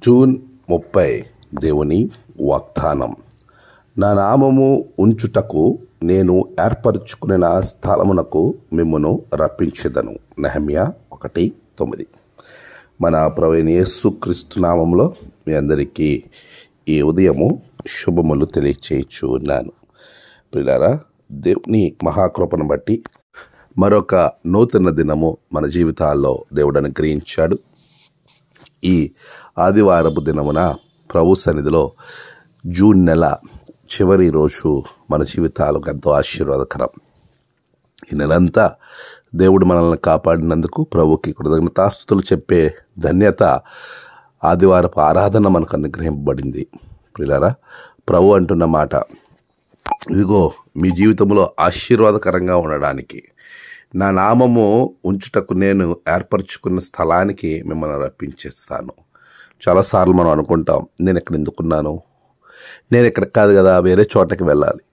June 30 దేవుని వాగ్దానం. నా నామము ఉంచుటకు నేను ఏర్పరచుకున్న స్థలమునకు మిమ్మును రప్పించెదను. నెహెమ్యా 1:9. మన ప్రభువైన యేసుక్రీస్తు నామములో మీ అందరికీ ఈ ఉదయము శుభములు తెలియచేయచ్చు ఉన్నాను. ప్రియులారా, దేవుని మహాకృపను బట్టి మరొక నూతన దినము మన జీవితాల్లో దేవుడు అనుగ్రహించాడు. ఈ ఆదివారపు దినమున ప్రభు సన్నిధిలో జూన్ నెల చివరి రోజు మన జీవితాలకు ఎంతో ఆశీర్వాదకరం. ఈ నెలంతా దేవుడు మనల్ని కాపాడినందుకు ప్రభుకి కృతజ్ఞతాస్తుతులు చెప్పే ధన్యత ఆదివారపు ఆరాధన మనకు అనుగ్రహింపబడింది. ప్రియులారా, ప్రభు అంటున్న మాట, ఇదిగో మీ జీవితంలో ఆశీర్వాదకరంగా ఉండడానికి నా నామము ఉంచుటకు నేను ఏర్పరచుకున్న స్థలానికి మిమ్మల్ని రప్పించేస్తాను. చాలాసార్లు మనం అనుకుంటాం, నేను ఎక్కడ ఎందుకున్నాను, నేను ఇక్కడ కాదు కదా, వేరే చోటకి వెళ్ళాలి,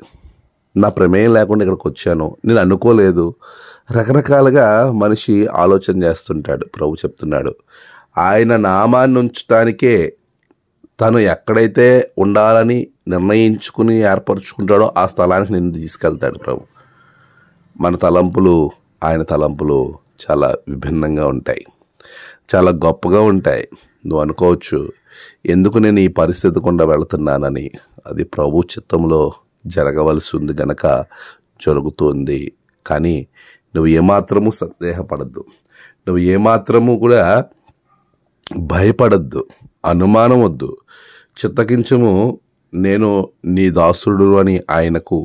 నా ప్రమేయం లేకుండా ఇక్కడికి వచ్చాను, నేను అనుకోలేదు. రకరకాలుగా మనిషి ఆలోచన చేస్తుంటాడు. ప్రభు చెప్తున్నాడు, ఆయన నామాన్ని ఉంచడానికే తను ఎక్కడైతే ఉండాలని నిర్ణయించుకుని ఏర్పరచుకుంటాడో ఆ స్థలానికి నిన్ను తీసుకెళ్తాడు ప్రభు. మన తలంపులు ఆయన తలంపులు చాలా విభిన్నంగా ఉంటాయి, చాలా గొప్పగా ఉంటాయి. నువ్వు అనుకోవచ్చు, ఎందుకు నేను ఈ పరిస్థితి గుండా వెళుతున్నానని. అది ప్రభు చిత్తంలో జరగవలసి ఉంది గనక జరుగుతుంది. కానీ నువ్వు ఏమాత్రము సందేహపడద్దు, నువ్వు ఏమాత్రము కూడా భయపడద్దు, అనుమానం వద్దు. చిత్తకించము, నేను నీ దాసుడు అని ఆయనకు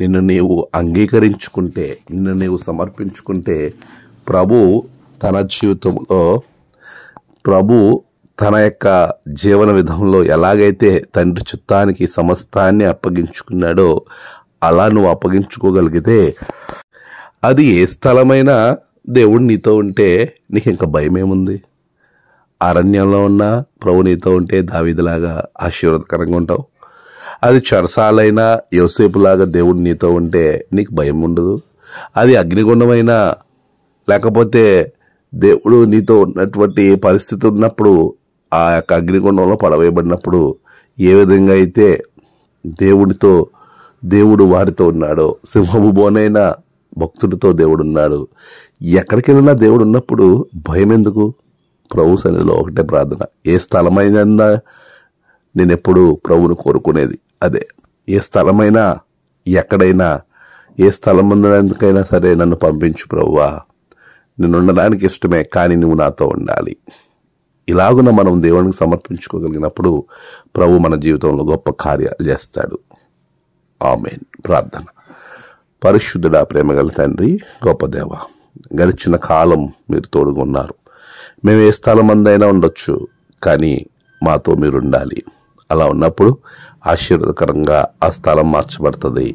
నిన్ను నీవు అంగీకరించుకుంటే, నిన్ను నీవు సమర్పించుకుంటే, ప్రభు తన జీవితంలో, ప్రభు తన యొక్క జీవన విధంలో ఎలాగైతే తండ్రి చిత్తానికి సమస్తాన్ని అప్పగించుకున్నాడో అలా నువ్వు అప్పగించుకోగలిగితే, అది ఏ స్థలమైనా దేవుడు నీతో ఉంటే నీకు ఇంకా భయం ఏముంది. అరణ్యంలో ఉన్న ప్రభు నీతో ఉంటే దావీదులాగా ఆశీర్వాదకరంగా ఉంటావు. అది చెరసాలైనా యోసేపులాగా దేవుడు నీతో ఉంటే నీకు భయం ఉండదు. అది అగ్నిగుండమైనా, లేకపోతే దేవుడు నీతో ఉన్నటువంటి పరిస్థితి ఉన్నప్పుడు, ఆ యొక్క అగ్నిగుండంలో పడవేయబడినప్పుడు ఏ విధంగా అయితే దేవుడు వారితో ఉన్నాడో, సింహపు బోనైన భక్తుడితో దేవుడు ఉన్నాడు. ఎక్కడికి వెళ్ళినా దేవుడు ఉన్నప్పుడు భయం ఎందుకు? ప్రభు సన్నిధిలో ఒకటే ప్రార్థన, ఏ స్థలమైనా నేను ఎప్పుడు ప్రభువును కోరుకునేది అదే. ఏ స్థలమైనా, ఎక్కడైనా, ఏ స్థలం ఉన్నందుకైనా సరే నన్ను పంపించు ప్రభువా, నేను ఉండడానికి ఇష్టమే, కానీ నువ్వు నాతో ఉండాలి. ఇలాగున మనం దేవునికి సమర్పించుకోగలిగినప్పుడు ప్రభు మన జీవితంలో గొప్ప కార్యాలు చేస్తాడు. ఆమేన్. ప్రార్థన. పరిశుద్ధుడా, ప్రేమగల తండ్రి, గొప్ప దేవ, గడిచిన కాలం మీరు తోడుగా ఉన్నారు. మేము ఏ స్థలం అందైనా ఉండొచ్చు, కానీ మాతో మీరు ఉండాలి. అలా ఉన్నప్పుడు ఆశీర్వాదకరంగా ఆ స్థలం మార్చబడుతుంది.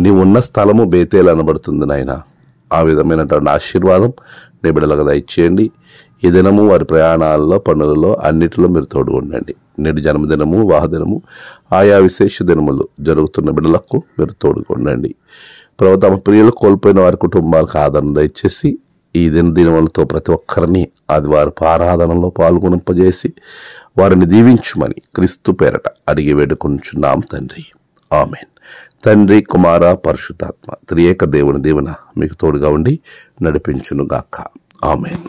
నీవు ఉన్న స్థలము బేతేలు అనబడుతుంది నాయన. ఆ విధమైనటువంటి ఆశీర్వాదం నీ బిడ్డలకు దయచేయండి. ఈ దినము వారి ప్రయాణాల్లో, పనులలో అన్నిటిలో మీరు తోడు ఉండండి. నేటి జన్మదినము, వివాహదినము, ఆయా విశేష దినములు జరుగుతున్న బిడ్డలకు మీరు తోడుగా ఉండండి. ప్రభు, తమ ప్రియులు కోల్పోయిన వారి కుటుంబాలకు ఆదరణ దయచేసి ఈ దినములతో ప్రతి ఒక్కరిని ఆదివారపు ఆరాధనలో పాల్గొనింపజేసి వారిని దీవించుమని క్రీస్తు పేరట అడిగి వేడుకొంచున్నాం తండ్రి. ఆమేన్. తండ్రి, కుమార, పరిశుద్ధాత్మ త్రియేక దేవుని దీవెన మీకు తోడుగా ఉండి నడిపించునుగాక. ఆమేన్.